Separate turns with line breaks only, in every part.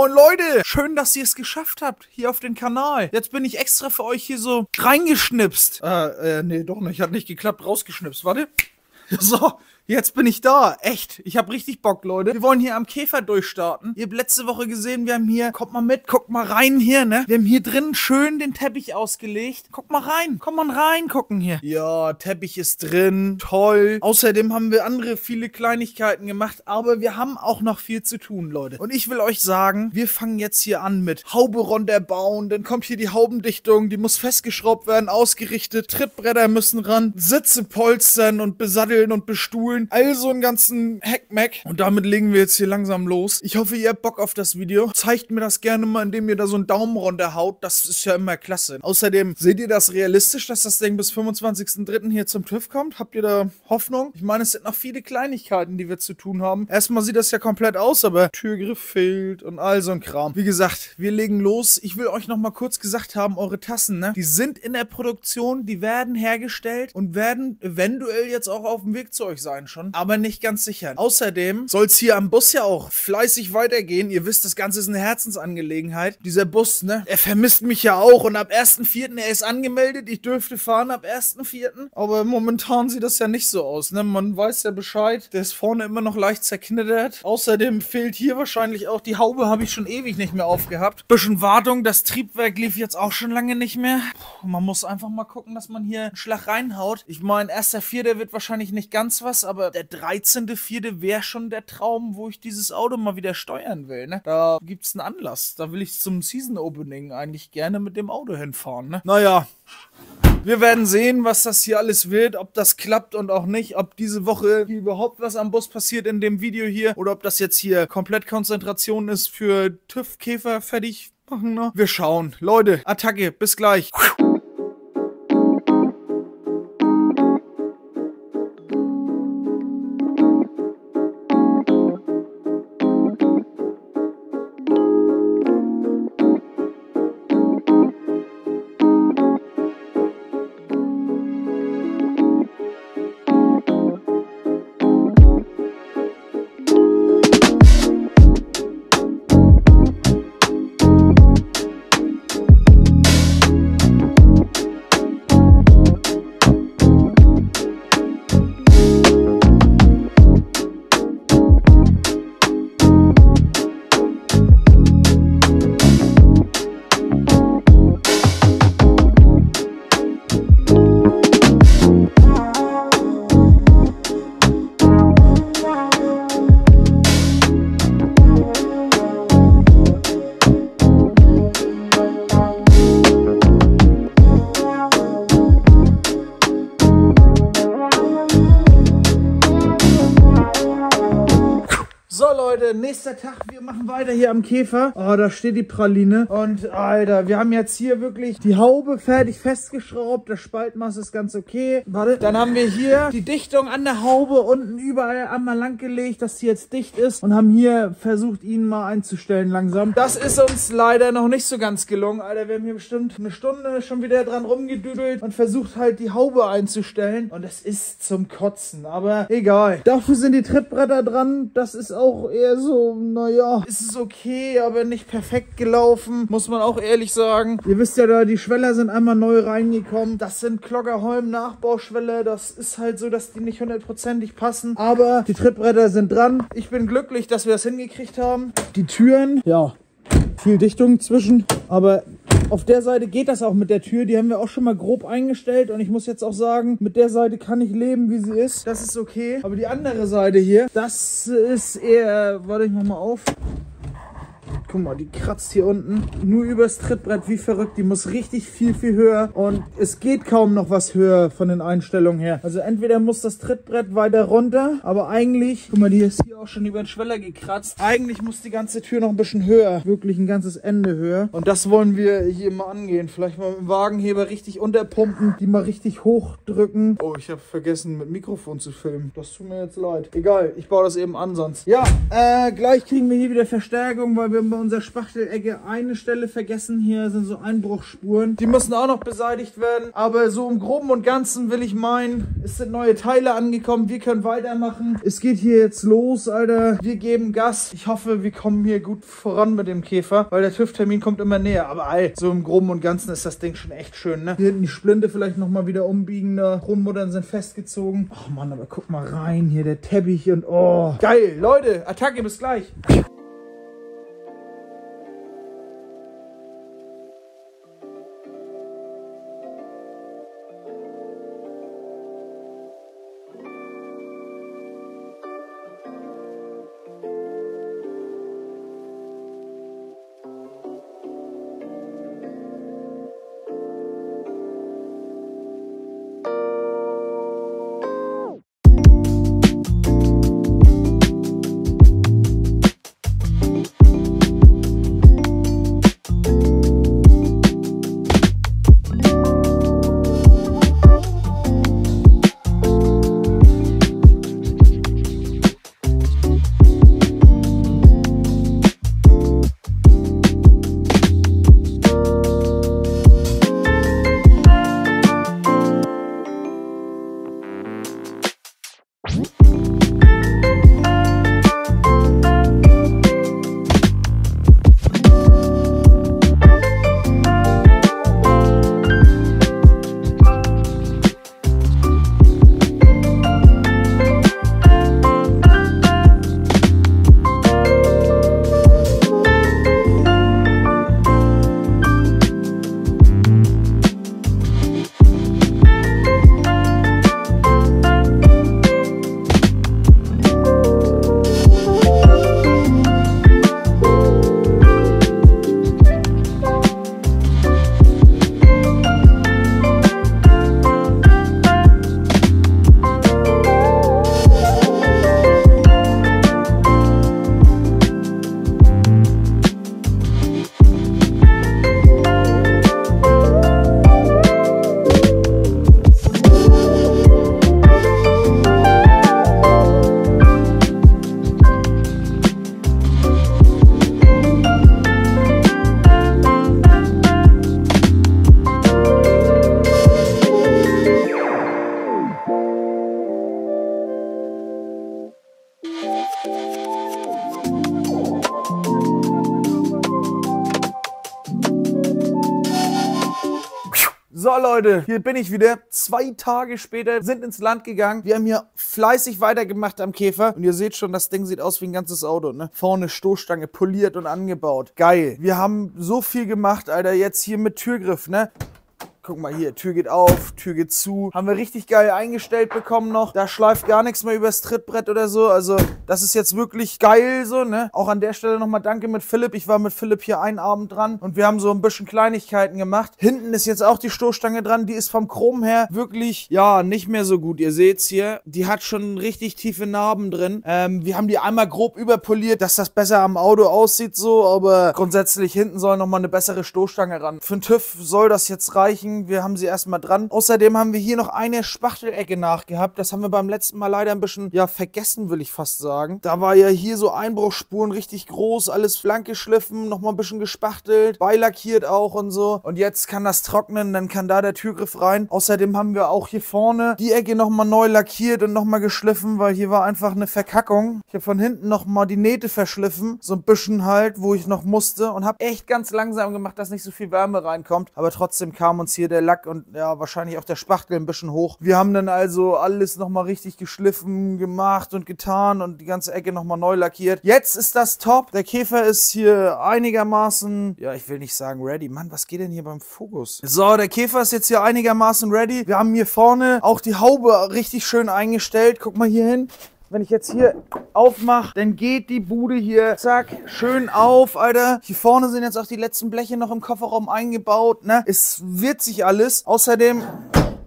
Moin Leute, schön, dass ihr es geschafft habt, hier auf den Kanal. Jetzt bin ich extra für euch hier so reingeschnipst. Nee, doch nicht, hat nicht geklappt, rausgeschnipst, warte. So, jetzt bin ich da. Echt, ich hab richtig Bock, Leute. Wir wollen hier am Käfer durchstarten. Ihr habt letzte Woche gesehen, wir haben hier, kommt mal mit, guckt mal rein hier, ne? Wir haben hier drin schön den Teppich ausgelegt. Guckt mal rein, kommt mal rein, gucken hier. Ja, Teppich ist drin, toll. Außerdem haben wir andere viele Kleinigkeiten gemacht, aber wir haben auch noch viel zu tun, Leute. Und ich will euch sagen, wir fangen jetzt hier an mit Haube runterbauen, dann kommt hier die Haubendichtung, die muss festgeschraubt werden, ausgerichtet, Trittbretter müssen ran, Sitze polstern und besatteln und bestuhlen, also einen ganzen Heckmeck. Und damit legen wir jetzt hier langsam los. Ich hoffe, ihr habt Bock auf das Video. Zeigt mir das gerne mal, indem ihr da so einen Daumen runterhaut. Das ist ja immer klasse. Außerdem, seht ihr das realistisch, dass das Ding bis 25.03. hier zum TÜV kommt? Habt ihr da Hoffnung? Ich meine, es sind noch viele Kleinigkeiten, die wir zu tun haben. Erstmal sieht das ja komplett aus, aber Türgriff fehlt und all so ein Kram. Wie gesagt, wir legen los. Ich will euch noch mal kurz gesagt haben, eure Tassen, ne? Die sind in der Produktion, die werden hergestellt und werden eventuell jetzt auch auf dem Weg zu euch sein schon, aber nicht ganz sicher. Außerdem soll es hier am Bus ja auch fleißig weitergehen. Ihr wisst, das Ganze ist eine Herzensangelegenheit. Dieser Bus, ne, er vermisst mich ja auch und ab 1.4., er ist angemeldet, ich dürfte fahren ab 1.4., aber momentan sieht das ja nicht so aus, ne, man weiß ja Bescheid, der ist vorne immer noch leicht zerknittert. Außerdem fehlt hier wahrscheinlich auch die Haube, habe ich schon ewig nicht mehr aufgehabt. Bisschen Wartung, das Triebwerk lief jetzt auch schon lange nicht mehr. Puh, man muss einfach mal gucken, dass man hier einen Schlag reinhaut. Ich meine, 1.4. wird wahrscheinlich nicht ganz was, aber der 13.4. wäre schon der Traum, wo ich dieses Auto mal wieder steuern will, ne? Da gibt's einen Anlass. Da will ich zum Season Opening eigentlich gerne mit dem Auto hinfahren, ne? Naja, wir werden sehen, was das hier alles wird, ob das klappt und auch nicht, ob diese Woche hier überhaupt was am Bus passiert in dem Video hier oder ob das jetzt hier komplett Konzentration ist für TÜV-Käfer fertig machen, ne? Wir schauen. Leute, Attacke, bis gleich. So Leute, nächster Tag, wir machen weiter hier am Käfer. Oh, da steht die Praline. Und Alter, wir haben jetzt hier wirklich die Haube fertig festgeschraubt. Das Spaltmaß ist ganz okay. Warte, dann haben wir hier die Dichtung an der Haube unten überall einmal lang gelegt, dass die jetzt dicht ist. Und haben hier versucht, ihn mal einzustellen langsam. Das ist uns leider noch nicht so ganz gelungen. Alter, wir haben hier bestimmt eine Stunde schon wieder dran rumgedüdelt und versucht halt die Haube einzustellen. Und es ist zum Kotzen, aber egal. Dafür sind die Trittbretter dran. Das ist auch eher so, naja, ist es okay, aber nicht perfekt gelaufen, muss man auch ehrlich sagen. Ihr wisst ja, da die Schweller sind einmal neu reingekommen. Das sind Kloggerholm Nachbauschweller. Das ist halt so, dass die nicht hundertprozentig passen. Aber die Trittbretter sind dran. Ich bin glücklich, dass wir das hingekriegt haben. Die Türen, ja, viel Dichtung zwischen, aber auf der Seite geht das auch mit der Tür. Die haben wir auch schon mal grob eingestellt. Und ich muss jetzt auch sagen, mit der Seite kann ich leben, wie sie ist. Das ist okay. Aber die andere Seite hier, das ist eher... Warte, ich mach mal auf. Guck mal, die kratzt hier unten nur übers Trittbrett wie verrückt. Die muss richtig viel höher und es geht kaum noch was höher von den Einstellungen her. Also entweder muss das Trittbrett weiter runter, aber eigentlich, guck mal, die ist hier auch schon über den Schweller gekratzt. Eigentlich muss die ganze Tür noch ein bisschen höher, wirklich ein ganzes Ende höher. Und das wollen wir hier mal angehen. Vielleicht mal mit dem Wagenheber richtig unterpumpen, die mal richtig hochdrücken. Oh, ich habe vergessen mit Mikrofon zu filmen. Das tut mir jetzt leid. Egal, ich baue das eben an sonst. Ja, gleich kriegen wir hier wieder Verstärkung, weil wir unser Spachtelecke eine Stelle vergessen. Hier sind so Einbruchspuren. Die müssen auch noch beseitigt werden. Aber so im Groben und Ganzen will ich meinen, es sind neue Teile angekommen. Wir können weitermachen. Es geht hier jetzt los, Alter. Wir geben Gas. Ich hoffe, wir kommen hier gut voran mit dem Käfer, weil der TÜV-Termin kommt immer näher. Aber ey, so im Groben und Ganzen ist das Ding schon echt schön, ne? Hier hinten die Splinte vielleicht nochmal wieder umbiegen. Da Rummuttern sind festgezogen. Ach Mann, aber guck mal rein. Hier der Teppich und oh. Geil, Leute. Attacke, bis gleich. So Leute, hier bin ich wieder. 2 Tage später sind ins Land gegangen. Wir haben hier fleißig weitergemacht am Käfer. Und ihr seht schon, das Ding sieht aus wie ein ganzes Auto, ne? Vorne Stoßstange poliert und angebaut. Geil. Wir haben so viel gemacht, Alter. Jetzt hier mit Türgriff, ne? Guck mal hier, Tür geht auf, Tür geht zu. Haben wir richtig geil eingestellt bekommen noch. Da schleift gar nichts mehr übers Trittbrett oder so. Also das ist jetzt wirklich geil so, ne? Auch an der Stelle nochmal danke mit Philipp. Ich war mit Philipp hier einen Abend dran und wir haben so ein bisschen Kleinigkeiten gemacht. Hinten ist jetzt auch die Stoßstange dran. Die ist vom Chrom her wirklich, ja, nicht mehr so gut. Ihr seht's hier, die hat schon richtig tiefe Narben drin. Wir haben die einmal grob überpoliert, dass das besser am Auto aussieht so. Aber grundsätzlich hinten soll nochmal eine bessere Stoßstange ran. Für den TÜV soll das jetzt reichen. Wir haben sie erstmal dran. Außerdem haben wir hier noch eine Spachtelecke nachgehabt. Das haben wir beim letzten Mal leider ein bisschen, ja, vergessen, will ich fast sagen. Da war ja hier so Einbruchspuren richtig groß, alles blank geschliffen, nochmal ein bisschen gespachtelt, beilackiert auch und so. Und jetzt kann das trocknen, dann kann da der Türgriff rein. Außerdem haben wir auch hier vorne die Ecke nochmal neu lackiert und nochmal geschliffen, weil hier war einfach eine Verkackung. Ich habe von hinten nochmal die Nähte verschliffen, so ein bisschen halt, wo ich noch musste und habe echt ganz langsam gemacht, dass nicht so viel Wärme reinkommt. Aber trotzdem kam uns hier der Lack und ja, wahrscheinlich auch der Spachtel ein bisschen hoch. Wir haben dann also alles nochmal richtig geschliffen, gemacht und getan und die ganze Ecke nochmal neu lackiert. Jetzt ist das top. Der Käfer ist hier einigermaßen, ja, ich will nicht sagen ready. Mann, was geht denn hier beim Fokus? So, der Käfer ist jetzt hier einigermaßen ready. Wir haben hier vorne auch die Haube richtig schön eingestellt. Guck mal hier hin. Wenn ich jetzt hier aufmache, dann geht die Bude hier, zack, schön auf, Alter. Hier vorne sind jetzt auch die letzten Bleche noch im Kofferraum eingebaut, ne? Es wird sich alles. Außerdem,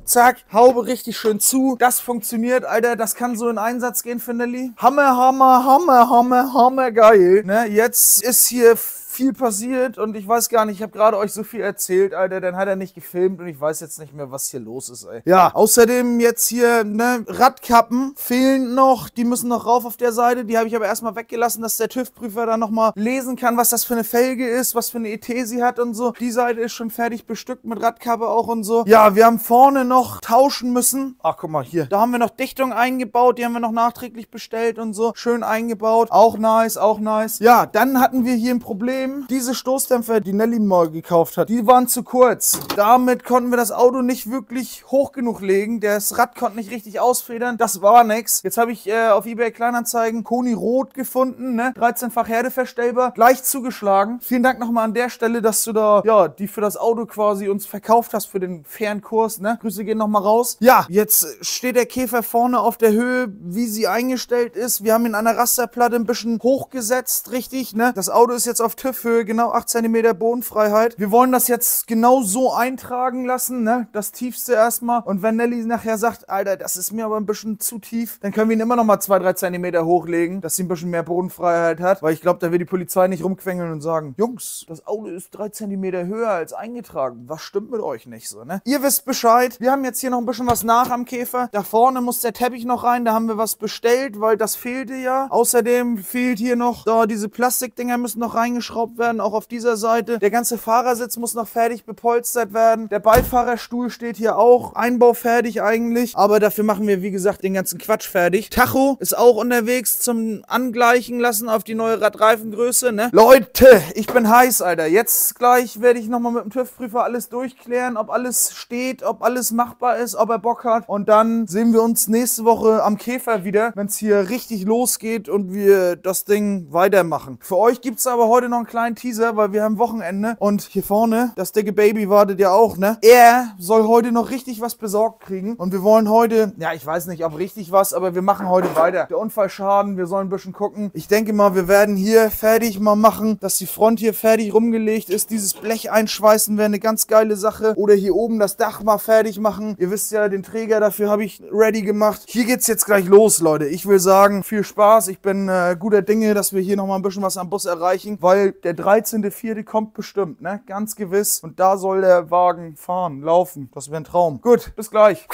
zack, Haube richtig schön zu. Das funktioniert, Alter. Das kann so in Einsatz gehen, Finderli. Hammer, Hammer, Hammer, Hammer, Hammer, geil. Ne? Jetzt ist hier viel passiert und ich weiß gar nicht, ich habe gerade euch so viel erzählt, Alter, dann hat er nicht gefilmt und ich weiß jetzt nicht mehr, was hier los ist, ey. Ja, außerdem jetzt hier, ne, Radkappen fehlen noch, die müssen noch rauf auf der Seite, die habe ich aber erstmal weggelassen, dass der TÜV-Prüfer da nochmal lesen kann, was das für eine Felge ist, was für eine ET sie hat und so. Die Seite ist schon fertig bestückt mit Radkappe auch und so. Ja, wir haben vorne noch tauschen müssen. Ach, guck mal hier. Da haben wir noch Dichtung eingebaut, die haben wir noch nachträglich bestellt und so. Schön eingebaut. Auch nice, auch nice. Ja, dann hatten wir hier ein Problem. Diese Stoßdämpfer, die Nelly mal gekauft hat, die waren zu kurz. Damit konnten wir das Auto nicht wirklich hoch genug legen. Das Rad konnte nicht richtig ausfedern. Das war nix. Jetzt habe ich auf eBay Kleinanzeigen Koni Rot gefunden, ne? 13-fach Herdeverstellbar. Gleich zugeschlagen. Vielen Dank nochmal an der Stelle, dass du da, ja, die für das Auto quasi uns verkauft hast für den fairen Kurs, ne? Grüße gehen nochmal raus. Ja, jetzt steht der Käfer vorne auf der Höhe, wie sie eingestellt ist. Wir haben ihn an der Rasterplatte ein bisschen hochgesetzt, richtig, ne? Das Auto ist jetzt auf TÜV-Höhe, genau 8 cm Bodenfreiheit. Wir wollen das jetzt genau so eintragen lassen, ne? Das tiefste erstmal. Und wenn Nelly nachher sagt, Alter, das ist mir aber ein bisschen zu tief, dann können wir ihn immer nochmal 2-3 cm hochlegen, dass sie ein bisschen mehr Bodenfreiheit hat. Weil ich glaube, da wird die Polizei nicht rumquengeln und sagen, Jungs, das Auto ist 3 cm höher als eingetragen. Was stimmt mit euch nicht so, ne? Ihr wisst Bescheid. Wir haben jetzt hier noch ein bisschen was nach am Käfer. Da vorne muss der Teppich noch rein. Da haben wir was bestellt, weil das fehlte ja. Außerdem fehlt hier noch, da diese Plastikdinger müssen noch reingeschraubt werden, auch auf dieser Seite. Der ganze Fahrersitz muss noch fertig bepolstert werden. Der Beifahrerstuhl steht hier auch einbaufertig eigentlich. Aber dafür machen wir, wie gesagt, den ganzen Quatsch fertig. Tacho ist auch unterwegs zum Angleichen lassen auf die neue Radreifengröße, ne? Leute, ich bin heiß, Alter. Jetzt gleich werde ich nochmal mit dem TÜV-Prüfer alles durchklären, ob alles steht, ob alles machbar ist, ob er Bock hat. Und dann sehen wir uns nächste Woche am Käfer wieder, wenn es hier richtig losgeht und wir das Ding weitermachen. Für euch gibt es aber heute noch einen kleinen Teaser, weil wir haben Wochenende. Und hier vorne, das dicke Baby wartet ja auch, ne? Er soll heute noch richtig was besorgt kriegen. Und wir wollen heute, ja, ich weiß nicht, ob richtig was, aber wir machen heute weiter. Der Unfallschaden, wir sollen ein bisschen gucken. Ich denke mal, wir werden hier fertig mal machen, dass die Front hier fertig rumgelegt ist. Dieses Blech einschweißen wäre eine ganz geile Sache. Oder hier oben das Dach mal fertig machen. Ihr wisst ja, den Träger dafür habe ich ready gemacht. Hier geht's jetzt gleich los, Leute. Ich will sagen, viel Spaß. Ich bin guter Dinge, dass wir hier nochmal ein bisschen was am Bus erreichen, weil der 13.04. kommt bestimmt, ne? Ganz gewiss. Und da soll der Wagen fahren, laufen. Das wäre ein Traum. Gut, bis gleich.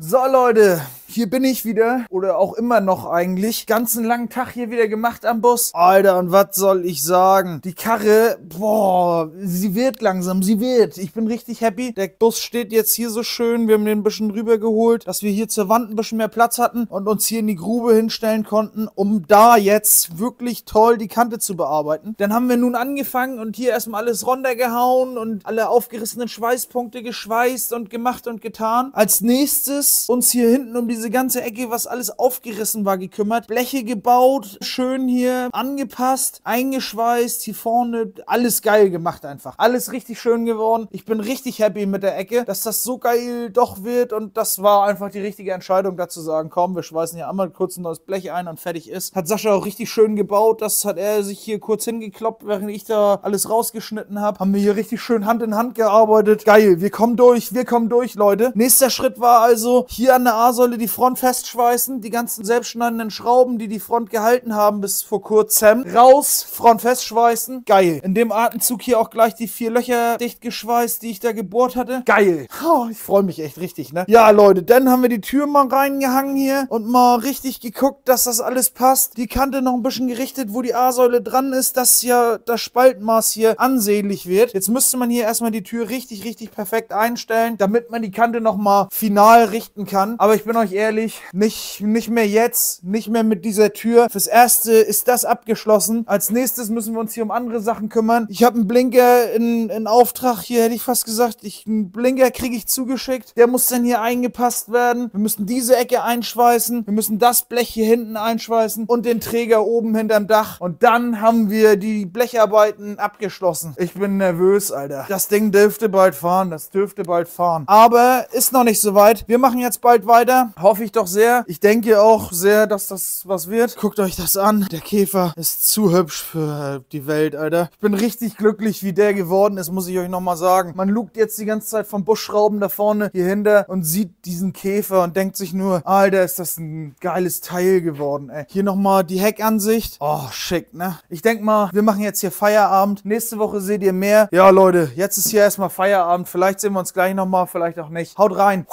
So, Leute, hier bin ich wieder, oder auch immer noch eigentlich. Ganzen langen Tag hier wieder gemacht am Bus. Alter, und was soll ich sagen? Die Karre, boah, sie wird langsam, sie wird. Ich bin richtig happy. Der Bus steht jetzt hier so schön. Wir haben den ein bisschen rübergeholt, dass wir hier zur Wand ein bisschen mehr Platz hatten und uns hier in die Grube hinstellen konnten, um da jetzt wirklich toll die Kante zu bearbeiten. Dann haben wir nun angefangen und hier erstmal alles runtergehauen und alle aufgerissenen Schweißpunkte geschweißt und gemacht und getan. Als nächstes uns hier hinten um diese ganze Ecke, was alles aufgerissen war, gekümmert. Bleche gebaut, schön hier angepasst, eingeschweißt, hier vorne, alles geil gemacht einfach. Alles richtig schön geworden. Ich bin richtig happy mit der Ecke, dass das so geil doch wird und das war einfach die richtige Entscheidung, da zu sagen, komm, wir schweißen hier einmal kurz ein neues Blech ein und fertig ist. Hat Sascha auch richtig schön gebaut, das hat er sich hier kurz hingekloppt, während ich da alles rausgeschnitten habe. Haben wir hier richtig schön Hand in Hand gearbeitet. Geil, wir kommen durch, Leute. Nächster Schritt war also, hier an der A-Säule die Front festschweißen, die ganzen selbstschneidenden Schrauben, die die Front gehalten haben bis vor kurzem, raus, Front festschweißen, geil. In dem Atemzug hier auch gleich die 4 Löcher dicht geschweißt, die ich da gebohrt hatte. Geil. Oh, ich freue mich echt richtig, ne? Ja, Leute, dann haben wir die Tür mal reingehangen hier und mal richtig geguckt, dass das alles passt. Die Kante noch ein bisschen gerichtet, wo die A-Säule dran ist, dass ja das Spaltmaß hier ansehnlich wird. Jetzt müsste man hier erstmal die Tür richtig, richtig perfekt einstellen, damit man die Kante nochmal final richten kann. Aber ich bin euch ehrlich, nicht mehr jetzt, nicht mehr mit dieser Tür. Fürs Erste ist das abgeschlossen. Als nächstes müssen wir uns hier um andere Sachen kümmern. Ich habe einen Blinker in Auftrag, hier hätte ich fast gesagt, einen Blinker kriege ich zugeschickt. Der muss dann hier eingepasst werden. Wir müssen diese Ecke einschweißen. Wir müssen das Blech hier hinten einschweißen und den Träger oben hinterm Dach. Und dann haben wir die Blecharbeiten abgeschlossen. Ich bin nervös, Alter. Das Ding dürfte bald fahren. Aber ist noch nicht so weit. Wir machen jetzt bald weiter. Hoffe ich doch sehr. Ich denke auch sehr, dass das was wird. Guckt euch das an. Der Käfer ist zu hübsch für die Welt, Alter. Ich bin richtig glücklich, wie der geworden ist, muss ich euch nochmal sagen. Man lugt jetzt die ganze Zeit vom Buschschrauben da vorne hier hinter und sieht diesen Käfer und denkt sich nur, Alter, ist das ein geiles Teil geworden, ey. Hier nochmal die Heckansicht. Oh, schick, ne? Ich denke mal, wir machen jetzt hier Feierabend. Nächste Woche seht ihr mehr. Ja, Leute, jetzt ist hier erstmal Feierabend. Vielleicht sehen wir uns gleich nochmal, vielleicht auch nicht. Haut rein.